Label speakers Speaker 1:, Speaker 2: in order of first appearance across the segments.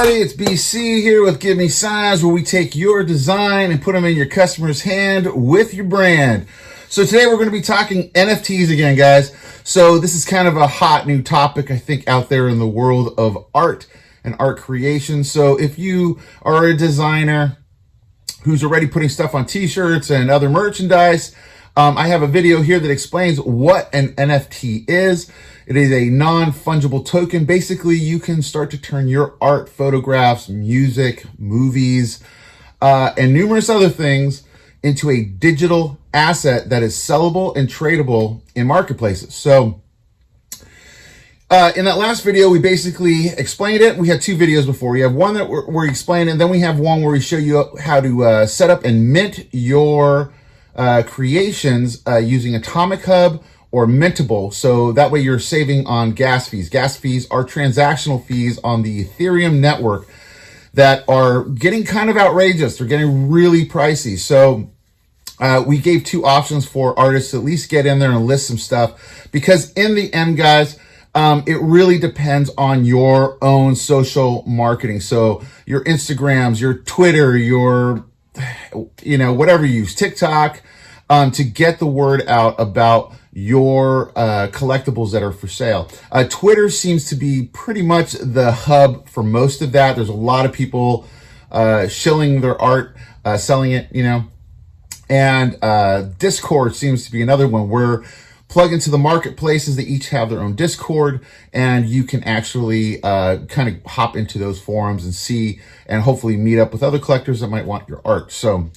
Speaker 1: everybody, it's BC here with Give Me Signs, where we take your design and put them in your customer's hand with your brand. So today we're going to be talking NFTs again, guys. So this is kind of a hot new topic, I think, out there in the world of art and art creation. So if you are a designer who's already putting stuff on t-shirts and other merchandise, I have a video here that explains what an NFT is. It is a non-fungible token. Basically, you can start to turn your art, photographs, music, movies, and numerous other things into a digital asset that is sellable and tradable in marketplaces. So in that last video, we basically explained it. We had two videos before. We have one that we explain, and then we have one where we show you how to set up and mint your creations using Atomichub or Mintable. So that way you're saving on gas fees. Gas fees are transactional fees on the Ethereum network that are getting kind of outrageous. They're getting really pricey. So we gave two options for artists to at least get in there and list some stuff, because in the end, guys, it really depends on your own social marketing. So your Instagrams, your Twitter, your, whatever you use, TikTok, to get the word out about your collectibles that are for sale. Twitter seems to be pretty much the hub for most of that. There's a lot of people shilling their art, selling it, and Discord seems to be another one where plug into the marketplaces. They each have their own Discord, and you can actually kind of hop into those forums and see and hopefully meet up with other collectors that might want your art. So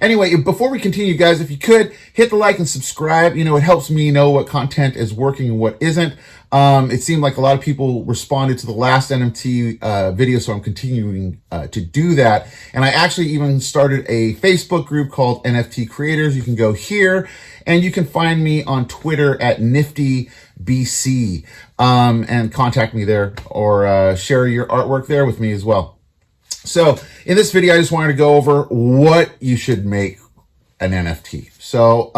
Speaker 1: anyway, before we continue, guys, if you could hit the like and subscribe, it helps me know what content is working and what isn't. It seemed like a lot of people responded to the last NFT video, so I'm continuing to do that. And I actually even started a Facebook group called NFT Creators. You can go here, and you can find me on Twitter at NiftyBC, and contact me there, or share your artwork there with me as well. So in this video, I just wanted to go over what you should make an NFT. So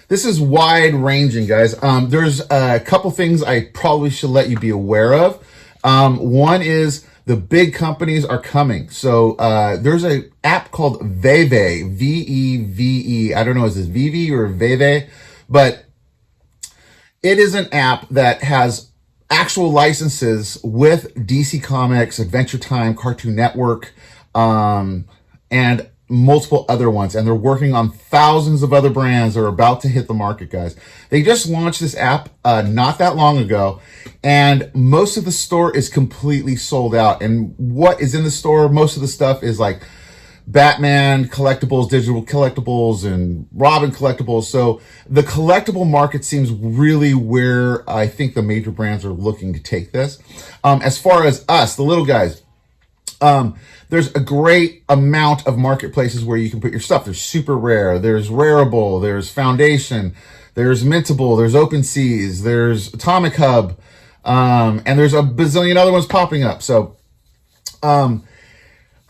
Speaker 1: this is wide ranging, guys. There's a couple things I probably should let you be aware of. One is the big companies are coming. So there's an app called Veve, V-E-V-E. I don't know, is this Vivi or Veve? But it is an app that has actual licenses with DC Comics, Adventure Time, Cartoon Network, and multiple other ones. And they're working on thousands of other brands that are about to hit the market, guys. They just launched this app not that long ago, and most of the store is completely sold out. And what is in the store, most of the stuff is like Batman collectibles, digital collectibles, and Robin collectibles. So the collectible market seems really where I think the major brands are looking to take this. As far as us, the little guys, there's a great amount of marketplaces where you can put your stuff. There's Super Rare, there's Rareable, there's Foundation, there's Mintable, there's OpenSeas, there's Atomichub, and there's a bazillion other ones popping up. So,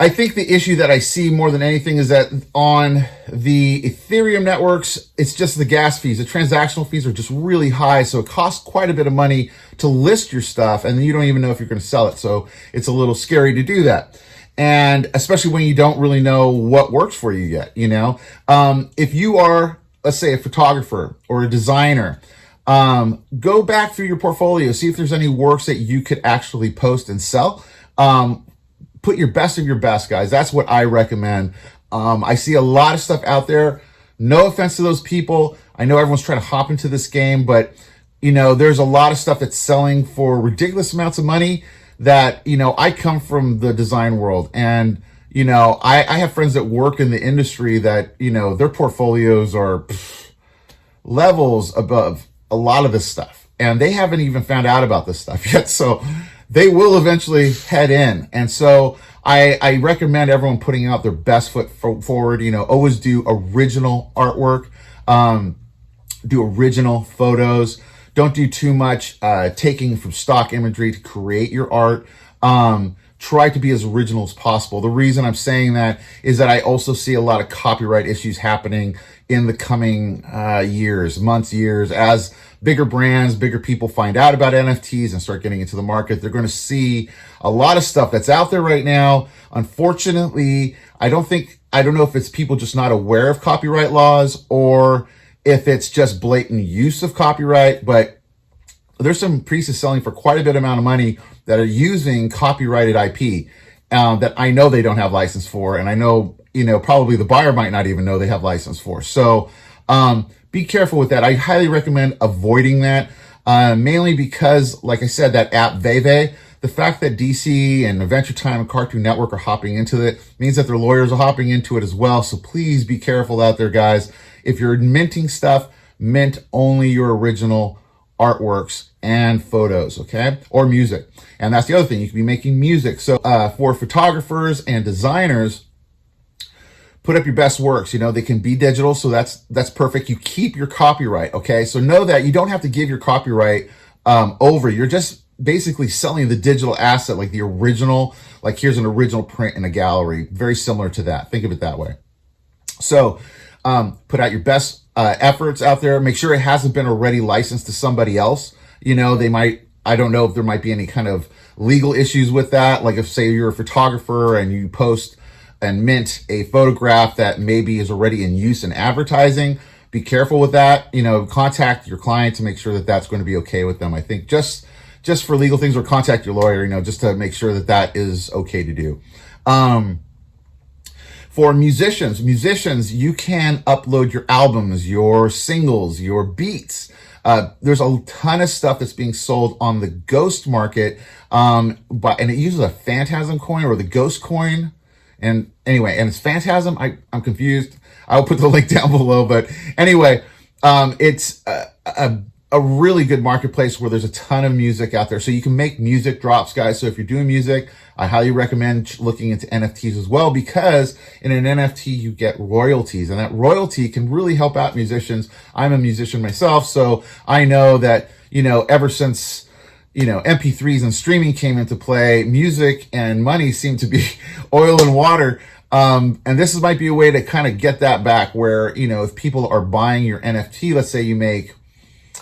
Speaker 1: I think the issue that I see more than anything is that on the Ethereum networks, it's just the gas fees. The transactional fees are just really high, so it costs quite a bit of money to list your stuff, and then you don't even know if you're going to sell it. So it's a little scary to do that. And especially when you don't really know what works for you yet, If you are, let's say, a photographer or a designer, go back through your portfolio, see if there's any works that you could actually post and sell. Put your best of your best, guys. That's what I recommend. I see a lot of stuff out there. No offense to those people. I know everyone's trying to hop into this game, but, there's a lot of stuff that's selling for ridiculous amounts of money that, I come from the design world, and, I have friends that work in the industry that, their portfolios are levels above a lot of this stuff, and they haven't even found out about this stuff yet. So they will eventually head in. And so I recommend everyone putting out their best foot forward. Always do original artwork, do original photos. Don't do too much taking from stock imagery to create your art. try to be as original as possible. The reason I'm saying that is that I also see a lot of copyright issues happening in the coming years, months, years, as bigger brands, bigger people find out about NFTs and start getting into the market. They're going to see a lot of stuff that's out there right now. Unfortunately, I don't know if it's people just not aware of copyright laws or if it's just blatant use of copyright, but there's some pieces selling for quite a bit amount of money that are using copyrighted IP that I know they don't have license for, and I know, probably the buyer might not even know they have license for. So be careful with that. I highly recommend avoiding that, mainly because, like I said, that app Veve, the fact that DC and Adventure Time and Cartoon Network are hopping into it means that their lawyers are hopping into it as well. So please be careful out there, guys. If you're minting stuff, mint only your original artworks and photos, okay? Or music. And that's the other thing. You can be making music. So for photographers and designers, put up your best works. They can be digital, so that's perfect. You keep your copyright, okay? So know that you don't have to give your copyright over. You're just basically selling the digital asset, like the original, like here's an original print in a gallery. Very similar to that. Think of it that way. So put out your best efforts out there. Make sure it hasn't been already licensed to somebody else. They might, I don't know if there might be any kind of legal issues with that. Like if, say, you're a photographer and you post and mint a photograph that maybe is already in use in advertising, be careful with that. Contact your client to make sure that that's going to be okay with them. I think just for legal things, or contact your lawyer, just to make sure that that is okay to do. For musicians, you can upload your albums, your singles, your beats. There's a ton of stuff that's being sold on the Ghost market, and it uses a Phantasm coin or the Ghost coin. And anyway, and it's Phantasm. I'm confused. I'll put the link down below. But anyway, it's a really good marketplace where there's a ton of music out there. So you can make music drops, guys. So if you're doing music, I highly recommend looking into NFTs as well, because in an NFT, you get royalties, and that royalty can really help out musicians. I'm a musician myself, so I know that, ever since, MP3s and streaming came into play, music and money seem to be oil and water. And this might be a way to kind of get that back where, if people are buying your NFT, let's say you make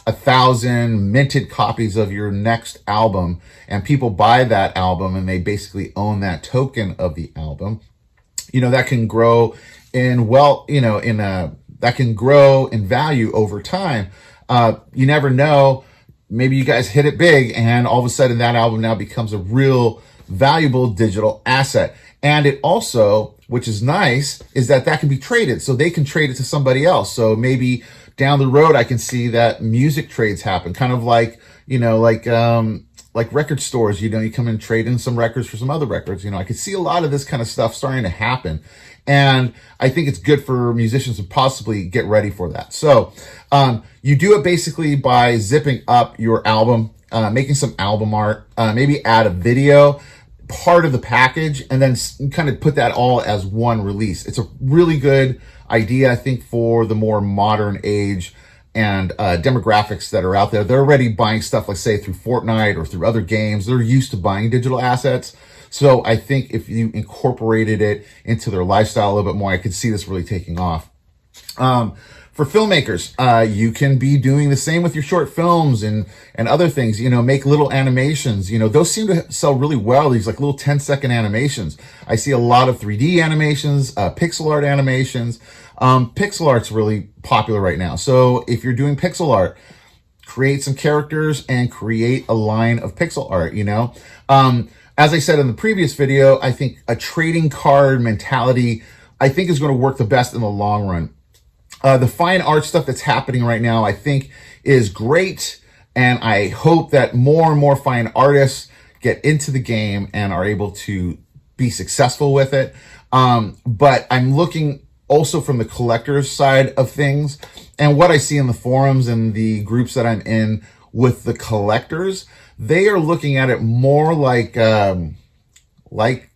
Speaker 1: 1,000 minted copies of your next album, and people buy that album and they basically own that token of the album, that can grow that can grow in value over time. You never know. Maybe you guys hit it big and all of a sudden that album now becomes a real valuable digital asset. And it also, which is nice, is that can be traded. So they can trade it to somebody else. So maybe down the road, I can see that music trades happen, kind of like, like record stores, you come and trade in some records for some other records. I could see a lot of this kind of stuff starting to happen. And I think it's good for musicians to possibly get ready for that. So you do it basically by zipping up your album, making some album art, maybe add a video, part of the package, and then kind of put that all as one release. It's a really good idea, I think, for the more modern age and demographics that are out there. They're already buying stuff, like say through Fortnite or through other games. They're used to buying digital assets. So I think if you incorporated it into their lifestyle a little bit more, I could see this really taking off. For filmmakers, you can be doing the same with your short films and other things, make little animations. Those seem to sell really well, these like little 10-second animations. I see a lot of 3D animations, pixel art animations. Pixel art's really popular right now. So if you're doing pixel art, create some characters and create a line of pixel art, As I said in the previous video, I think a trading card mentality, I think, is going to work the best in the long run. The fine art stuff that's happening right now, I think, is great. And I hope that more and more fine artists get into the game and are able to be successful with it. But I'm looking also from the collector's side of things, and what I see in the forums and the groups that I'm in with the collectors, they are looking at it more like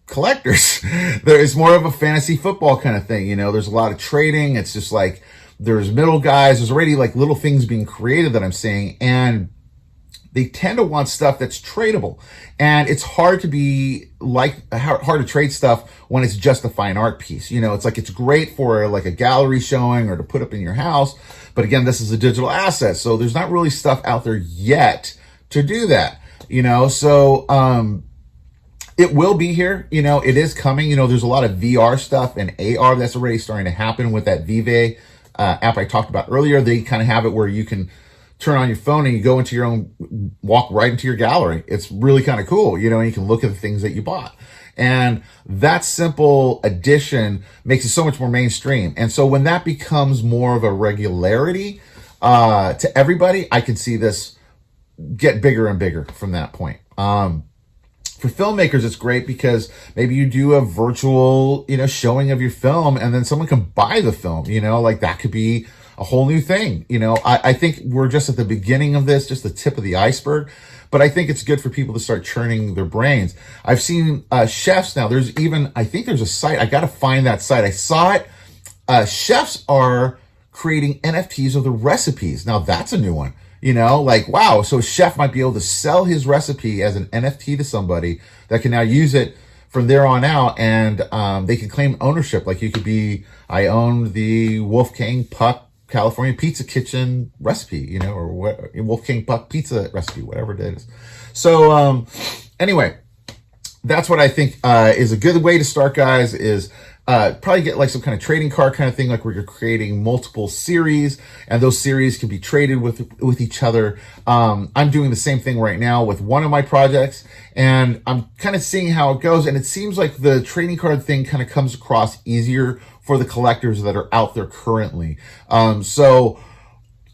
Speaker 1: collectors. There is more of a fantasy football kind of thing. There's a lot of trading. It's just like there's middle guys. There's already like little things being created that I'm seeing. And they tend to want stuff that's tradable. And it's hard to hard to trade stuff when it's just a fine art piece. You know, it's like, it's great for like a gallery showing or to put up in your house. But again, this is a digital asset. So there's not really stuff out there yet to do that, you know? So, it will be here, you know, it is coming. You know, there's a lot of VR stuff and AR that's already starting to happen with that Vive app I talked about earlier. They kind of have it where you can turn on your phone and you go into your own, walk right into your gallery. It's really kind of cool, you know, and you can look at the things that you bought. And that simple addition makes it so much more mainstream. And so when that becomes more of a regularity to everybody, I can see this get bigger and bigger from that point. For filmmakers, it's great because maybe you do a virtual, you know, showing of your film and then someone can buy the film, you know, like that could be a whole new thing. You know, I think we're just at the beginning of this, just the tip of the iceberg, but I think it's good for people to start churning their brains. I've seen chefs now. There's even, I think there's a site. I got to find that site. I saw it. Chefs are creating NFTs of the recipes. Now that's a new one. You know, like, wow, so a chef might be able to sell his recipe as an NFT to somebody that can now use it from there on out, and they can claim ownership. Like, you could be, I own the Wolfgang Puck California Pizza Kitchen recipe, you know, or what, Wolfgang Puck pizza recipe, whatever it is. So anyway, that's what I think is a good way to start, guys, is probably get like some kind of trading card kind of thing, like where you're creating multiple series and those series can be traded with each other. I'm doing the same thing right now with one of my projects, and I'm kind of seeing how it goes. And it seems like the trading card thing kind of comes across easier for the collectors that are out there currently. So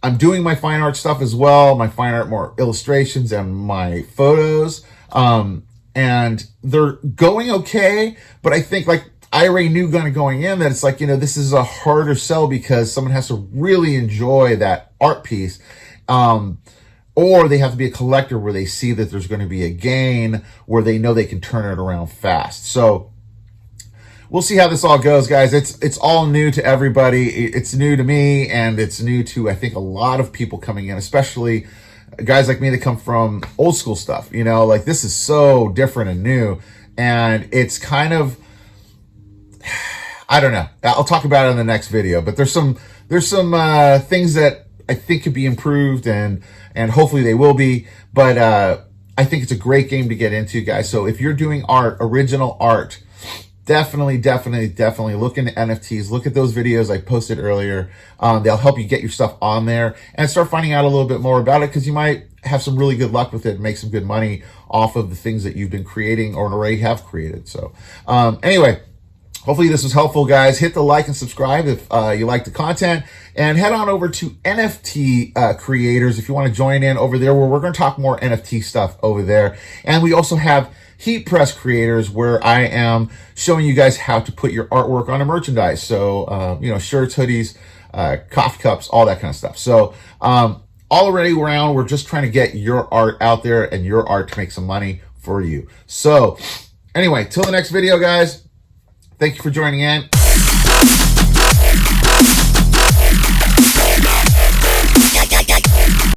Speaker 1: I'm doing my fine art stuff as well, my fine art, more illustrations and my photos. And they're going okay, but I think, like, I already knew kind of going in that it's like, you know, this is a harder sell because someone has to really enjoy that art piece. Or they have to be a collector where they see that there's going to be a gain where they know they can turn it around fast. So we'll see how this all goes, guys. It's all new to everybody. It's new to me, and it's new to, I think, a lot of people coming in, especially guys like me that come from old school stuff. You know, like, this is so different and new, and it's kind of, I don't know. I'll talk about it in the next video, but there's some things that I think could be improved, and hopefully they will be. But I think it's a great game to get into, guys. So if you're doing art, original art, definitely look into NFTs. Look at those videos I posted earlier. They'll help you get your stuff on there and start finding out a little bit more about it, because you might have some really good luck with it and make some good money off of the things that you've been creating or already have created. So anyway, hopefully this was helpful, guys. Hit the like and subscribe if you like the content, and head on over to NFT creators if you want to join in over there, where we're going to talk more NFT stuff over there. And we also have Heat Press creators, where I am showing you guys how to put your artwork on a merchandise. So, you know, shirts, hoodies, coffee cups, all that kind of stuff. So, all already around, we're just trying to get your art out there and your art to make some money for you. So anyway, till the next video, guys. Thank you for joining in.